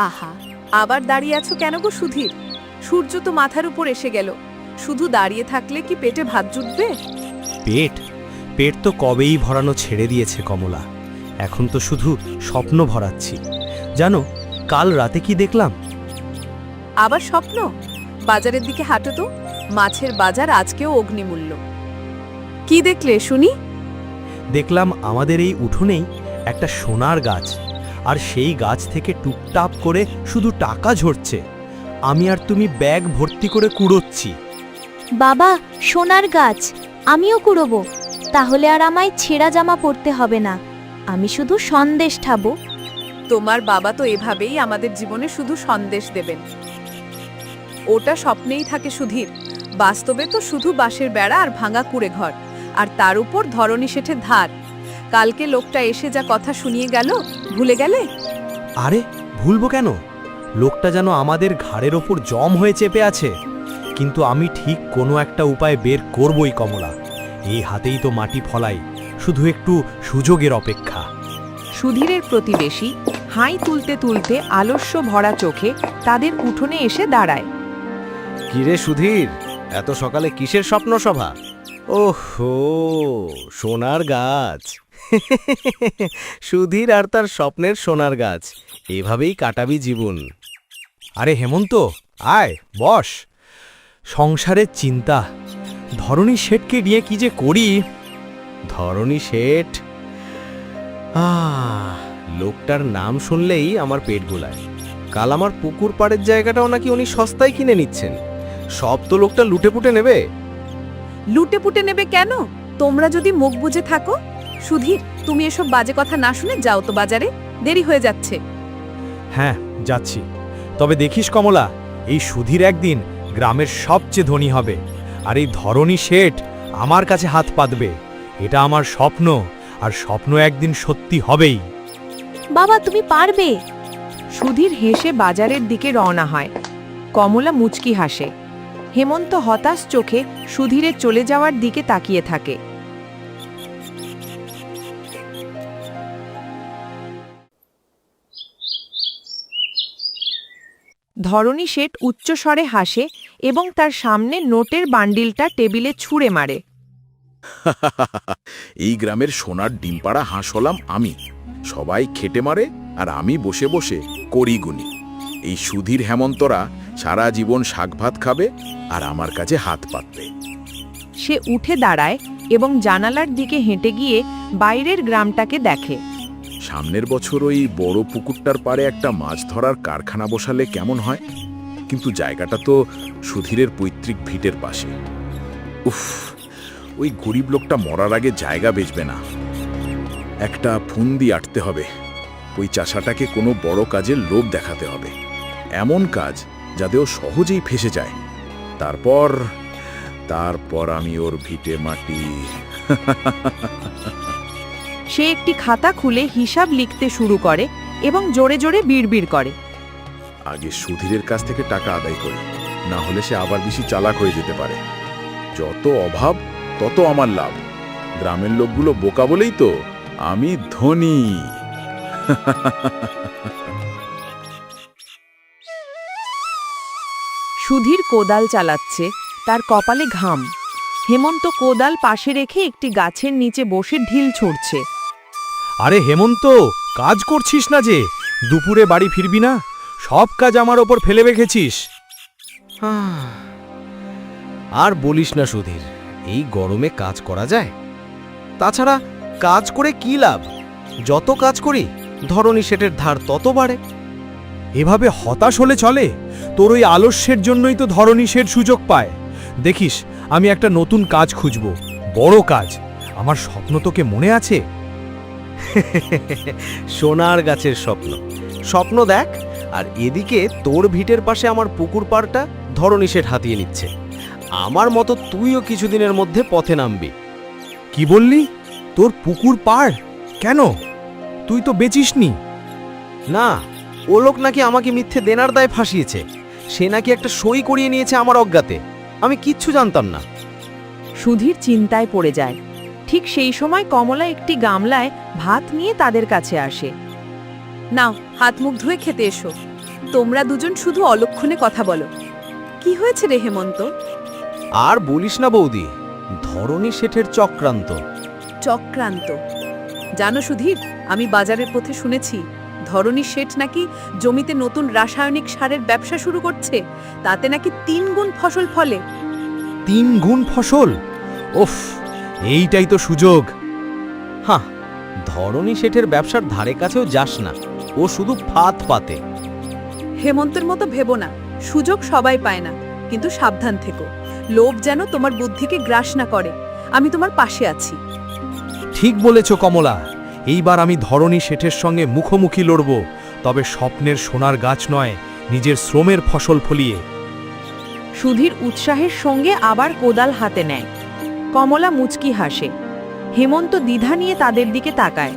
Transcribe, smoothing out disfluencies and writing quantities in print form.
আহা, আবার দাঁড়িয়ে আছো কেন গো সুধীর? সূর্য তো মাথার উপর এসে গেল। শুধু দাঁড়িয়ে থাকলে কি পেটে ভাত জুটবে? পেট পেট তো কবেই ভরানো ছেড়ে দিয়েছে কমলা। এখন তো শুধু স্বপ্ন ভরাচ্ছি। জানো, কাল রাতে কি দেখলাম? আবার স্বপ্ন? বাজারের দিকে হাঁটো তো, মাছের বাজার আজকেও অগ্নিমূল্য। কি দেখলে শুনি? দেখলাম আমাদের এই উঠোনেই একটা সোনার গাছ, আর সেই গাছ থেকে টুপটাপ করে শুধু টাকা ঝরছে। আমি আর তুমি ব্যাগ ভর্তি করে কুড়োচ্ছি। বাবা, সোনার গাছ, আমিও কুড়োবো। তাহলে আর আমায় ছেঁড়া জামা পরতে হবে না। আমি শুধু সন্দেশ খাবো। তোমার বাবা তো এভাবেই আমাদের জীবনে শুধু সন্দেশ দেবেন। ওটা স্বপ্নেই থাকে সুধীর। বাস্তবে তো শুধু বাঁশের বেড়া আর ভাঙা কুড়ে ঘর, আর তার উপর ধরণী শেঠের ধার। কালকে লোকটা এসে যা কথা শুনিয়ে গেল, ভুলে গেলে? আরে ভুলবো কেন? লোকটা যেন আমাদের ঘাড়ের ওপর জম হয়ে চেপে আছে। কিন্তু আমি ঠিক কোনো একটা উপায় বের করবই কমলা। এই হাতেই তো মাটি ফলাই, শুধু একটু সুযোগের অপেক্ষা। সুধীরের প্রতিবেশী হাই তুলতে তুলতে আলস্য ভরা চোখে তাদের উঠোনে এসে দাঁড়ায়। কিরে সুধীর, এত সকালে কিসের স্বপ্ন সভা? ওহো, সোনার গাছ। সুধীর আর তার স্বপ্নের সোনার গাছ, এভাবেই কাটাবি জীবন। আরে হেমন্ত, আয় বস। সংসারের চিন্তা, ধরণী শেঠকে নিয়ে কি যে করি। ধরণী শেঠ, লোকটার নাম শুনলেই আমার পেট গোলায়। কাল আমার পুকুর পাড়ের জায়গাটাও নাকি উনি সস্তায় কিনে নিচ্ছেন। সব তো লোকটা লুটেপুটে নেবে। লুটে পুটে নেবে কেন? তোমরা যদি মুখ বুজে থাকো। সুধীর, তুমি এসব বাজে কথা না শুনে যাও তো বাজারে, দেরি হয়ে যাচ্ছে। হ্যাঁ, যাচ্ছি। তবে দেখিস কমলা, এই সুধীর একদিন গ্রামের সবচেয়ে ধনী হবে, আর এই ধরণী শেঠ আমার কাছে হাত পাতবে। এটা আমার স্বপ্ন, আর স্বপ্ন একদিন সত্যি হবেই। বাবা, তুমি পারবে। সুধীর হেসে বাজারের দিকে রওনা হয়। কমলা মুচকি হাসে। হেমন্ত হতাশ চোখে সুধীরের চলে যাওয়ার দিকে তাকিয়ে থাকে। ধরণী শেঠ উচ্চস্বরে হাসে এবং তার সামনে নোটের বান্ডিলটা টেবিলে ছুঁড়ে মারে। এই গ্রামের সোনার ডিমপাড়া হাঁস হলাম আমি। সবাই খেটে মারে আর আমি বসে বসে করি গুনি। এই সুধীর হেমন্তরা সারা জীবন শাকভাত খাবে আর আমার কাছে হাত পাতবে। সে উঠে দাঁড়ায় এবং জানালার দিকে হেঁটে গিয়ে বাইরের গ্রামটাকে দেখে। সামনের বছর ওই বড় পুকুরটার পাড়ে একটা মাছ ধরার কারখানা বসালে কেমন হয়? কিন্তু জায়গাটা তো সুধীরের পৈতৃক ভিটের পাশে। উফ, ওই গরিব লোকটা মরার আগে জায়গা বেচবে না। একটা ফুন্দি আটতে হবে। ওই চাষাটাকে কোনো বড় কাজের লোভ দেখাতে হবে, এমন কাজ যাতে ও সহজেই ফেসে যায়। তারপর আমি ওর ভিটে মাটি। সে একটি খাতা খুলে হিসাব লিখতে শুরু করে এবং জোরে জোরে বিড়বিড় করে। আগে সুধীরের কাছ থেকে টাকা আদায় করি, না হলে সে আবার বেশি চালাক হয়ে যেতে পারে। যত অভাব তত আমার লাভ। গ্রামের লোকগুলো বোকা বলেই তো আমি ধনী। সুধীর কোদাল চালাচ্ছে, তার কপালে ঘাম। হেমন্ত কোদাল পাশে রেখে একটি গাছের নিচে বসে ঢিল ছুঁড়ছে। আরে হেমন্ত, কাজ করছিস না যে? দুপুরে বাড়ি ফিরবি না? সব কাজ আমার ওপর ফেলে রেখেছিস। আর বলিস না সুধীর, এই গরমে কাজ করা যায়? তাছাড়া কাজ করে কি লাভ? যত কাজ করি ধরণী শেঠের ধার তত বাড়ে। এভাবে হতাশ হলে চলে? তোর ওই আলস্যের জন্যই তো ধরণী শেঠ সুযোগ পায়। দেখিস, আমি একটা নতুন কাজ খুঁজব, বড় কাজ। আমার স্বপ্ন তোকে মনে আছে? সোনার গাছের স্বপ্ন। স্বপ্ন দেখ, আর এদিকে তোর ভিটের পাশে আমার পুকুর পাড়টা ধরণী শেঠ হাতিয়ে নিচ্ছে। আমার মতো তুইও কিছুদিনের মধ্যে পথে নামবি। কি বললি? তোর পুকুর পাড়? কেন? তুই তো বেচিসনি। না, ও লোক নাকি আমাকে মিথ্যে দেনার দায়ে ফাঁসিয়েছে। সে নাকি একটা সই করিয়ে নিয়েছে আমার অজ্ঞাতে। আমি কিচ্ছু জানতাম না। সুধীর চিন্তায় পড়ে যায়। ঠিক সেই সময় কমলা একটি গামলায় ভাত নিয়ে তাদের কাছে আসে। নাও, হাত মুখ ধুয়ে খেতে এসো। তোমরা দুজন শুধু অলক্ষণে কথা বলো। কি হয়েছে রে হেমন্ত? আর বলিস না বৌদি, ধরনী শেঠের চক্রান্ত। চক্রান্ত? জানো সুধীর, আমি বাজারের পথে শুনেছি ধরনী শেঠ নাকি জমিতে নতুন রাসায়নিক সারের ব্যবসা শুরু করছে, তাতে নাকি 3 গুণ ফসল ফলে। 3 গুণ ফসল? ওফ, এইটাই তো সুযোগ। হ্যাঁ, ধরনী শেঠের ব্যবসার ধারে কাছেও যাস না, ও শুধু ফাঁদ পাতে। হেমন্তের মতো ভেবো না, সুযোগ সবাই পায় না, কিন্তু সাবধান থেকো, লোভ যেন তোমার বুদ্ধিকে গ্রাস না করে। আমি তোমার পাশে আছি। ঠিক বলেছ কমলা, এইবার আমি ধরনী শেঠের সঙ্গে মুখোমুখি লড়ব, তবে স্বপ্নের সোনার গাছ নয়, নিজের শ্রমের ফসল ফলিয়ে। সুধীর উৎসাহের সঙ্গে আবার কোদাল হাতে নেয়। কমলা মুচকি হাসে। হেমন্ত দ্বিধা নিয়ে তাদের দিকে তাকায়।